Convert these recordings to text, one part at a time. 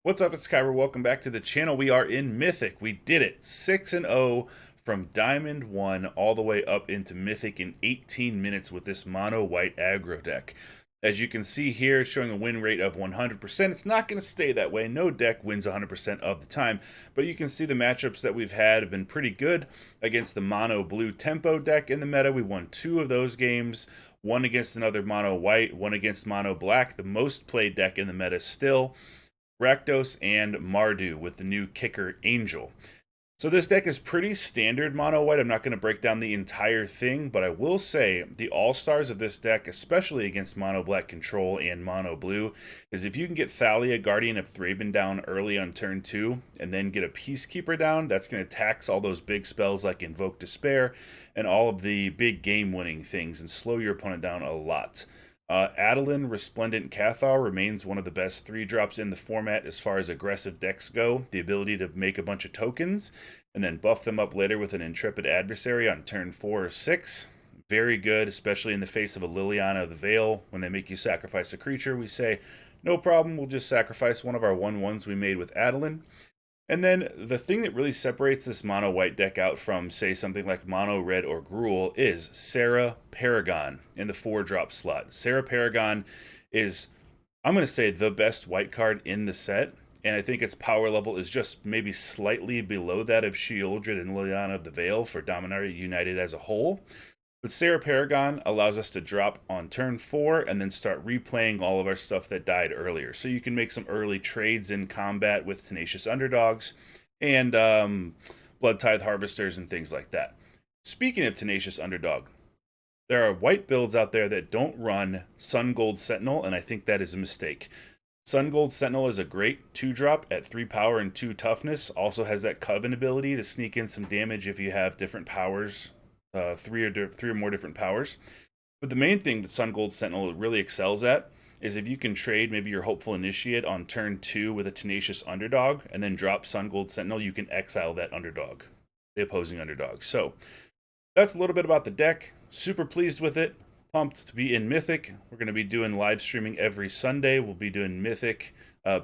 What's up, it's Kaero. Welcome back to the channel. We are in Mythic. We did it. 6-0 from Diamond 1 all the way up into Mythic in 18 minutes with this mono white aggro deck. As you can see here, showing a win rate of 100%. It's not going to stay that way. No deck wins 100% of the time. But you can see the matchups that we've had have been pretty good against the mono blue tempo deck in the meta. We won 2 of those games. One against another mono white, one against mono black. The most played deck in the meta still. Rakdos and Mardu with the new kicker Angel. So this deck is pretty standard mono white. I'm not going to break down the entire thing, but I will say the all-stars of this deck, especially against mono black control and mono blue, is if you can get Thalia, Guardian of Thraben down early on turn 2 and then get a Peacekeeper down, that's going to tax all those big spells like Invoke Despair and all of the big game-winning things and slow your opponent down a lot. Adeline, Resplendant Cathar remains one of the best 3-drops in the format as far as aggressive decks go. The ability to make a bunch of tokens and then buff them up later with an Intrepid Adversary on turn 4 or 6. Very good, especially in the face of a Liliana of the Veil. When they make you sacrifice a creature, we say, no problem, we'll just sacrifice one of our 1/1s we made with Adeline. And then the thing that really separates this mono white deck out from, say, something like mono red or Gruul is Serra Paragon in the 4-drop slot. Serra Paragon is, I'm going to say, the best white card in the set, and I think its power level is just maybe slightly below that of Sheoldred and Liliana of the Veil for Dominaria United as a whole. But Serra Paragon allows us to drop on turn 4 and then start replaying all of our stuff that died earlier. So you can make some early trades in combat with Tenacious Underdogs and Blood Tithe Harvesters and things like that. Speaking of Tenacious Underdog, there are white builds out there that don't run Sungold Sentinel, and I think that is a mistake. Sungold Sentinel is a great 2-drop at 3 power and 2 toughness. Also has that Coven ability to sneak in some damage if you have different powers. Three or more different powers. But the main thing that Sungold Sentinel really excels at is if you can trade maybe your Hopeful Initiate on turn 2 with a Tenacious Underdog and then drop Sungold Sentinel, you can exile that underdog, the opposing underdog. So that's a little bit about the deck. Super pleased with it. Pumped to be in Mythic. We're going to be doing live streaming every Sunday. We'll be doing Mythic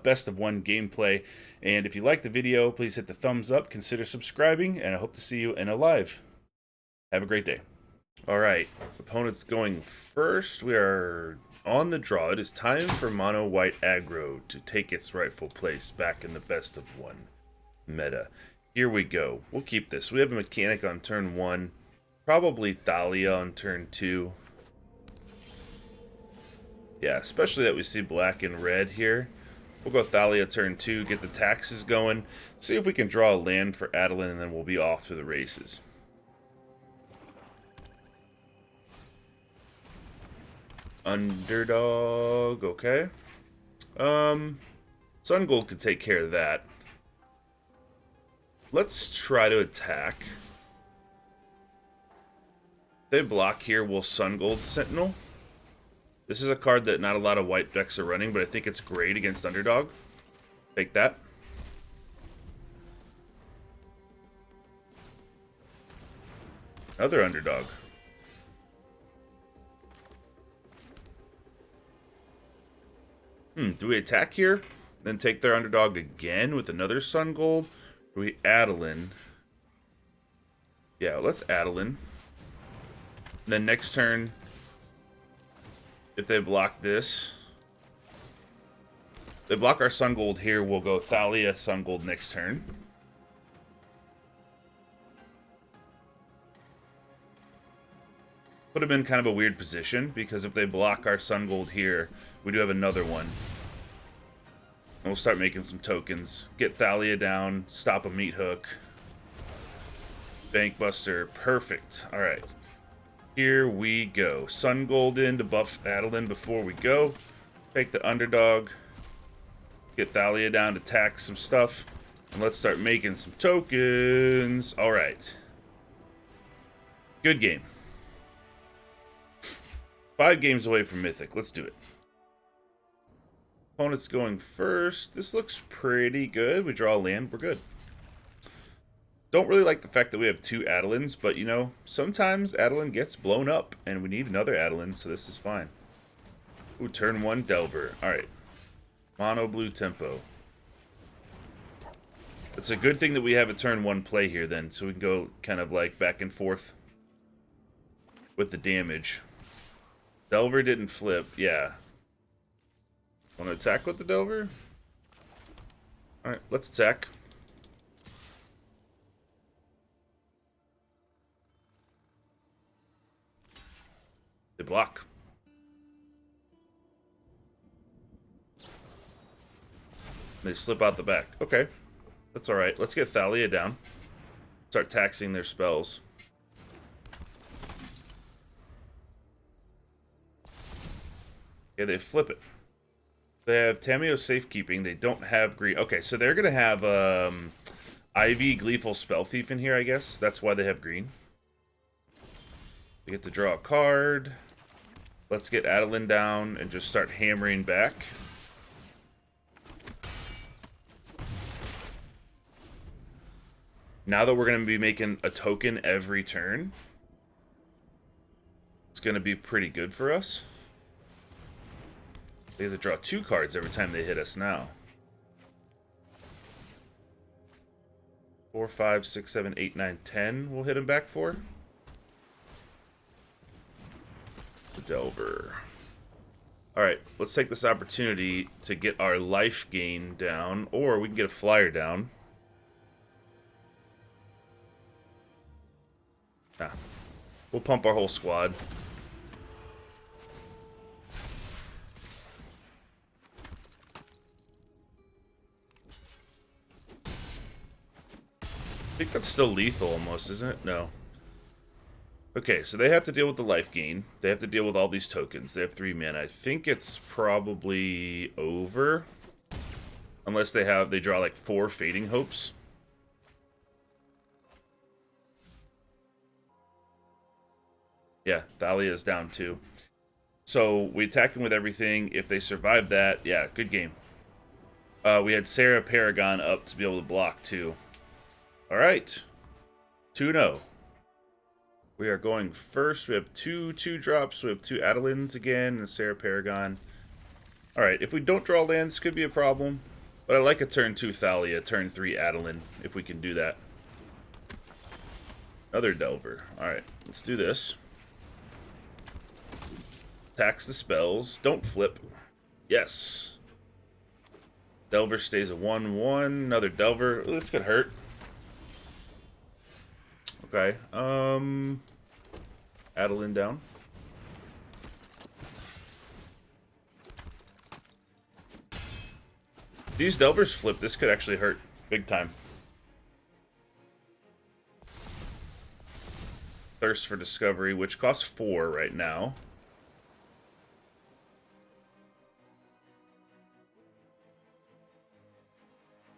best of 1 gameplay. And if you like the video, please hit the thumbs up, consider subscribing, and I hope to see you in a live. Have a great day. All right, opponent's going first. We are on the draw. It is time for mono white aggro to take its rightful place back in the best of 1 meta. Here we go. We'll keep this. We have a mechanic on turn 1. Probably Thalia on turn 2. Yeah, especially that we see black and red here. We'll go Thalia turn 2, get the taxes going, see if we can draw a land for Adeline, and then we'll be off to the races. Underdog, okay. Sungold could take care of that. Let's try to attack. If they block here, we'll Sungold Sentinel. This is a card that not a lot of white decks are running, but I think it's great against Underdog. Take that. Another Underdog. Do we attack here? Then take their underdog again with another Sungold? Do we Adeline? Yeah, let's Adeline. And then next turn, if they block this, they block our Sungold here, we'll go Thalia Sungold next turn. Put them in kind of a weird position, because if they block our Sungold here, we do have another one. And we'll start making some tokens. Get Thalia down, stop a Meat Hook. Bankbuster, perfect. Alright. Here we go. Sungold in to buff Adeline before we go. Take the underdog. Get Thalia down to tax some stuff. And let's start making some tokens. Alright. Good game. 5 games away from Mythic. Let's do it. Opponent's going first. This looks pretty good. We draw a land. We're good. Don't really like the fact that we have 2 Adelines, but, you know, sometimes Adeline gets blown up, and we need another Adeline, so this is fine. Ooh, turn 1 Delver. Alright. Mono blue tempo. It's a good thing that we have a turn 1 play here then, so we can go kind of like back and forth with the damage. Delver didn't flip, yeah. Want to attack with the Delver? Alright, let's attack. They block. They slip out the back. Okay. That's alright. Let's get Thalia down. Start taxing their spells. Yeah, they flip it. They have Tamiyo Safekeeping. They don't have green. Okay, so they're going to have Ivy Gleeful Spell Thief in here, I guess. That's why they have green. They get to draw a card. Let's get Adeline down and just start hammering back. Now that we're going to be making a token every turn, it's going to be pretty good for us. They have to draw 2 cards every time they hit us now. 4, 5, 6, 7, 8, 9, 10 we'll hit him back for. The Delver. Alright, let's take this opportunity to get our life gain down, or we can get a flyer down. We'll pump our whole squad. I think that's still lethal almost, isn't it? No. Okay, so they have to deal with the life gain. They have to deal with all these tokens. They have 3 mana. I think it's probably over. Unless they draw like 4 Fading Hopes. Yeah, Thalia is down too. So we attack them with everything. If they survive that, yeah, good game. We had Serra Paragon up to be able to block too. Alright. 2-0. We are going first. We have 2 2-drops. We have 2 Adelines again and a Serra Paragon. Alright, if we don't draw lands, could be a problem. But I like a turn 2 Thalia, turn 3 Adeline, if we can do that. Another Delver. Alright, let's do this. Tax the spells. Don't flip. Yes. Delver stays a 1-1. Another Delver. Ooh, this could hurt. Okay. Adeline down. These Delvers flip. This could actually hurt big time. Thirst for Discovery, which costs 4 right now.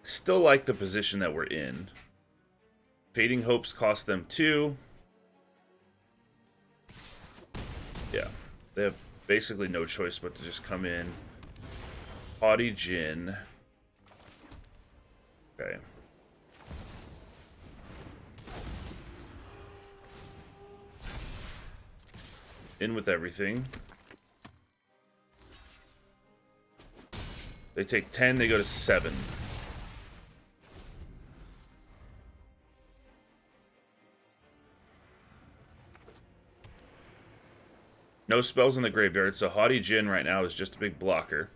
Still like the position that we're in. Fading Hopes cost them 2. Yeah. They have basically no choice but to just come in. Haughty Djinn. Okay. In with everything. They take 10, they go to 7. No spells in the graveyard, so Haughty Djinn right now is just a big blocker.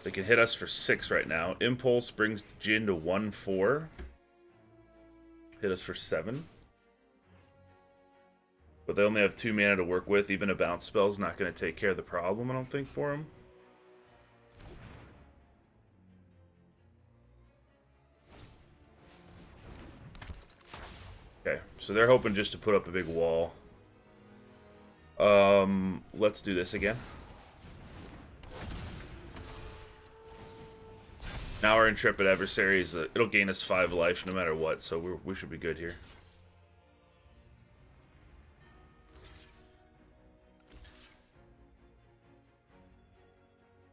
They can hit us for 6 right now. Impulse brings Djinn to 1-4. Hit us for 7. But they only have 2 mana to work with. Even a bounce spell is not going to take care of the problem, I don't think, for them. Okay, so they're hoping just to put up a big wall. Let's do this again. Now our Intrepid Adversary is it'll gain us 5 life no matter what, so we should be good here.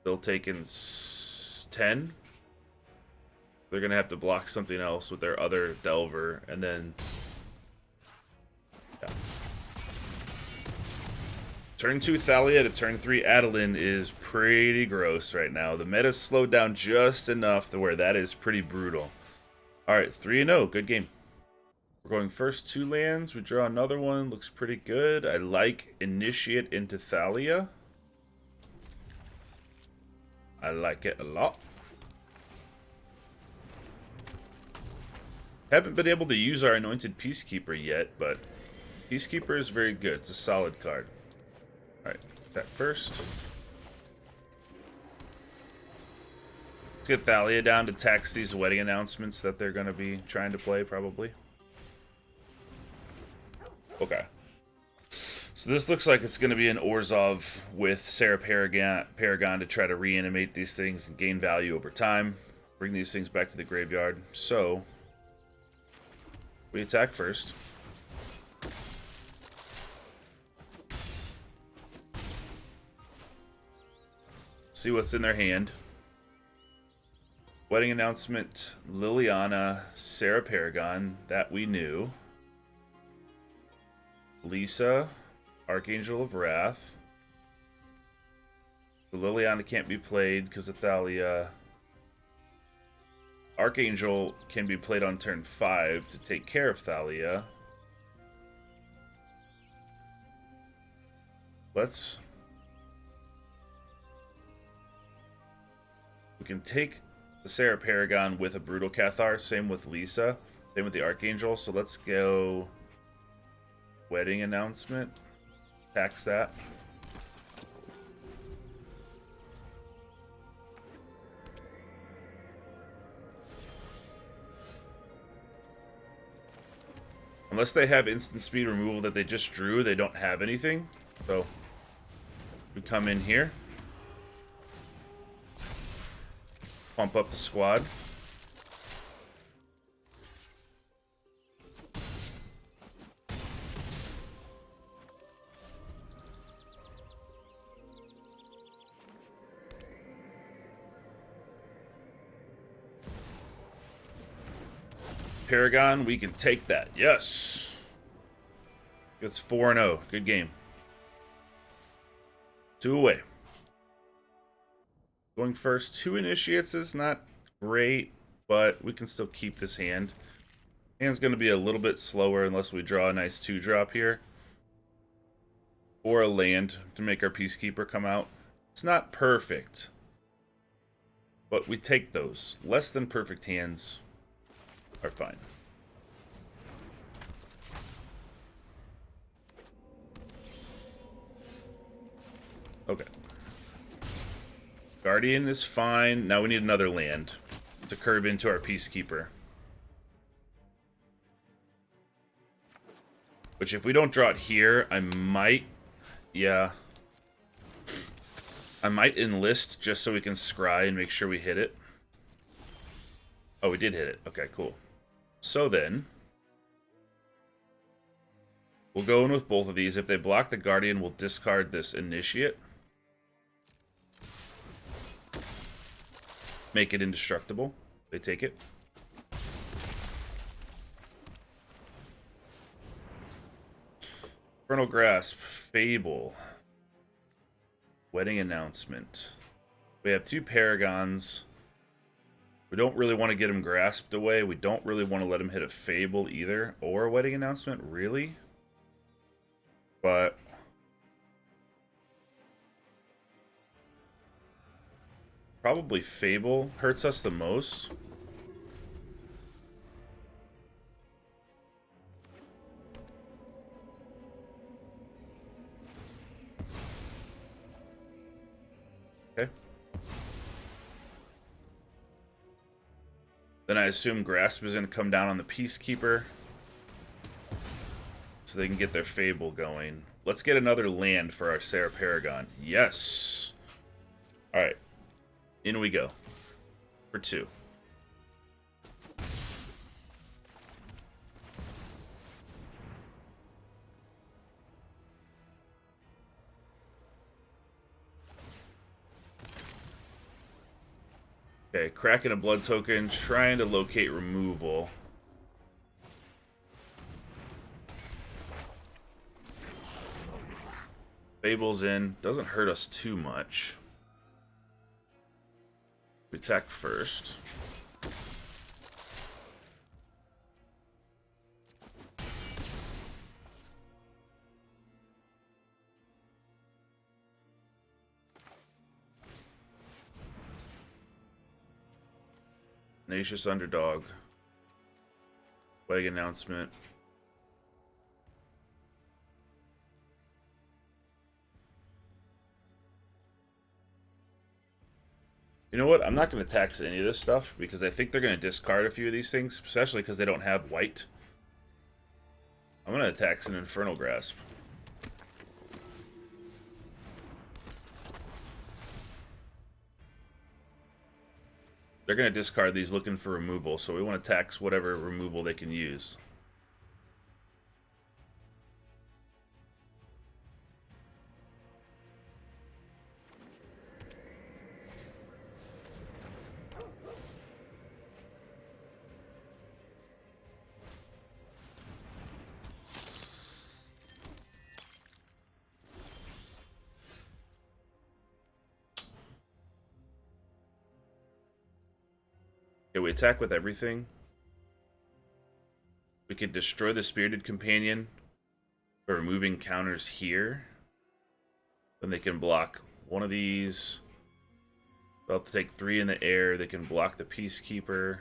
They'll take in 10. They're gonna have to block something else with their other Delver, and then yeah. Turn 2 Thalia to turn 3 Adeline is pretty gross right now. The meta's slowed down just enough to where that is pretty brutal. Alright, 3-0. Good game. We're going first 2 lands. We draw another one. Looks pretty good. I like Initiate into Thalia. I like it a lot. Haven't been able to use our Anointed Peacekeeper yet, but Peacekeeper is very good. It's a solid card. Alright, attack first. Let's get Thalia down to tax these wedding announcements that they're going to be trying to play, probably. Okay. So this looks like it's going to be an Orzhov with Serra Paragon to try to reanimate these things and gain value over time. Bring these things back to the graveyard. So, we attack first. See what's in their hand. Wedding announcement, Liliana, Serra Paragon, that we knew. Lisa, Archangel of Wrath. The Liliana can't be played because of Thalia. Archangel can be played on turn 5 to take care of Thalia. We can take the Serra Paragon with a Brutal Cathar. Same with Lisa. Same with the Archangel. So let's go Wedding Announcement. Tax that. Unless they have instant speed removal that they just drew, they don't have anything. So we come in here. Pump up the squad. Paragon, we can take that. Yes. It's 4-0. Good game. 2 away. Going first, 2 initiates is not great, but we can still keep this hand. Hand's going to be a little bit slower unless we draw a nice 2-drop here. Or a land to make our Peacekeeper come out. It's not perfect, but we take those. Less than perfect hands are fine. Okay. Guardian is fine. Now we need another land to curve into our Peacekeeper. Which if we don't draw it here, I might... Yeah. I might enlist just so we can scry and make sure we hit it. Oh, we did hit it. Okay, cool. So then, we'll go in with both of these. If they block the Guardian, we'll discard this Initiate. Make it indestructible. They take it. Infernal Grasp, Fable. Wedding Announcement. We have 2 Paragons. We don't really want to get him grasped away. We don't really want to let him hit a Fable either. Or a Wedding Announcement, really? But probably Fable hurts us the most. Okay. Then I assume Grasp is going to come down on the Peacekeeper so they can get their Fable going. Let's get another land for our Serra Paragon. Yes! Alright. In we go. For 2. Okay, cracking a blood token, trying to locate removal. Fable's in. Doesn't hurt us too much. We attack first. Tenacious Underdog. Flag announcement. You know what? I'm not going to tax any of this stuff because I think they're going to discard a few of these things, especially because they don't have white. I'm going to tax an Infernal Grasp. They're going to discard these looking for removal, so we want to tax whatever removal they can use. Okay, we attack with everything. We could destroy the Spirited Companion by removing counters here. Then they can block one of these. They'll have to take 3 in the air. They can block the Peacekeeper.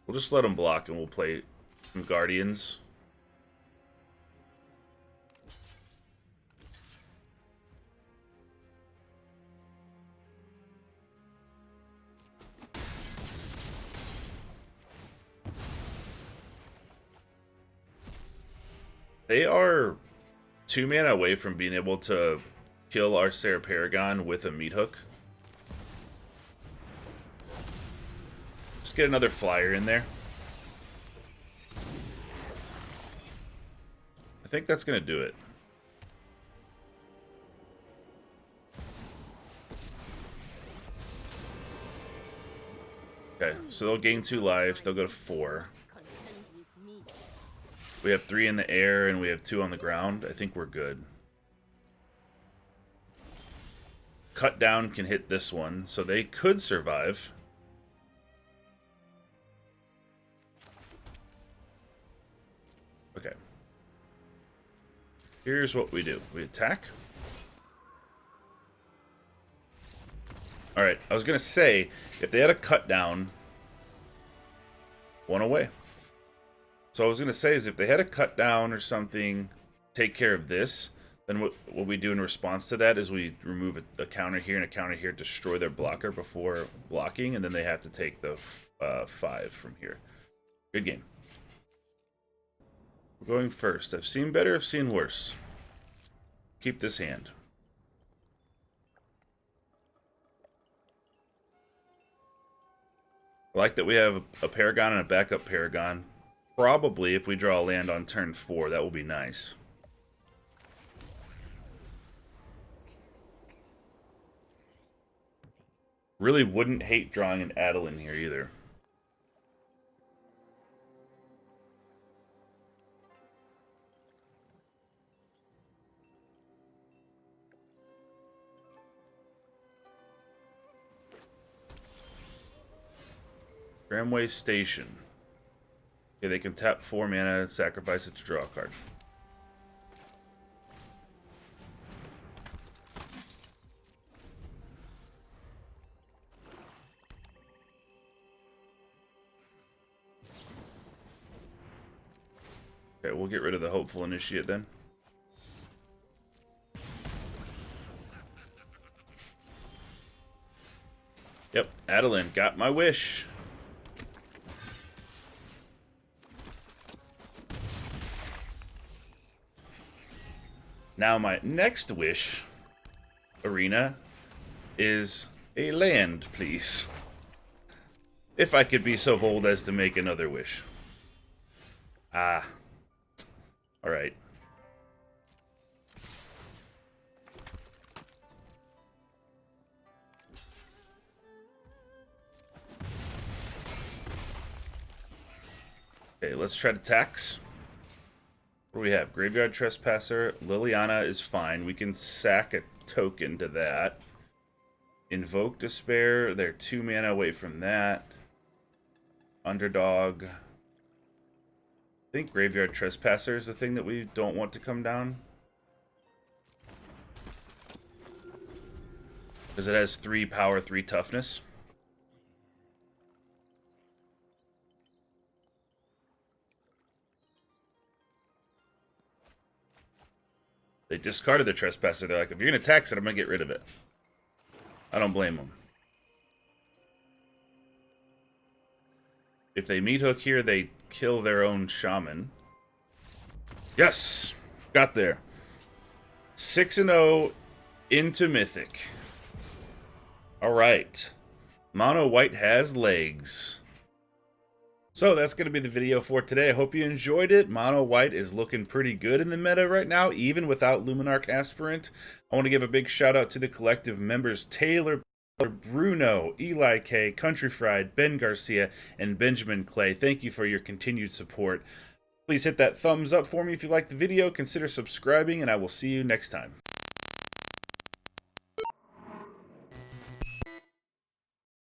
We'll just let them block and we'll play some Guardians. They are 2 mana away from being able to kill our Serra Paragon with a meat hook. Just get another flyer in there. I think that's going to do it. Okay, so they'll gain 2 life. They'll go to 4. We have 3 in the air and we have 2 on the ground. I think we're good. Cut down can hit this one, so they could survive. Okay. Here's what we do. We attack. Alright, I was going to say, if they had a cut down, 1 away. So I was going to say is if they had a cut down or something, take care of this, then what we do in response to that is we remove a counter here and a counter here, destroy their blocker before blocking, and then they have to take the 5 from here. Good game. We're going first. I've seen better, I've seen worse. Keep this hand. I like that we have a Paragon and a backup Paragon. Probably, if we draw a land on turn 4, that will be nice. Really wouldn't hate drawing an Adeline here either. Tramway Station. Okay, they can tap 4 mana, sacrifice it to draw a card. Okay, we'll get rid of the Hopeful Initiate then. Yep, Adeline, got my wish. Now my next wish, Arena, is a land, please. If I could be so bold as to make another wish. Ah. Alright. Okay, let's try to tax. What do we have? Graveyard Trespasser. Liliana is fine. We can sack a token to that. Invoke Despair. They're 2 mana away from that. Underdog. I think Graveyard Trespasser is the thing that we don't want to come down. Because it has 3 power, 3 toughness. They discarded the Trespasser. They're like, if you're going to tax it, I'm going to get rid of it. I don't blame them. If they meat hook here, they kill their own shaman. Yes! Got there. 6-0 into Mythic. Alright. Mono White has legs. So that's going to be the video for today. I hope you enjoyed it. Mono White is looking pretty good in the meta right now, even without Luminarch Aspirant. I want to give a big shout out to the collective members Taylor, Bruno, Eli K, Country Fried, Ben Garcia, and Benjamin Clay. Thank you for your continued support. Please hit that thumbs up for me if you liked the video. Consider subscribing, and I will see you next time.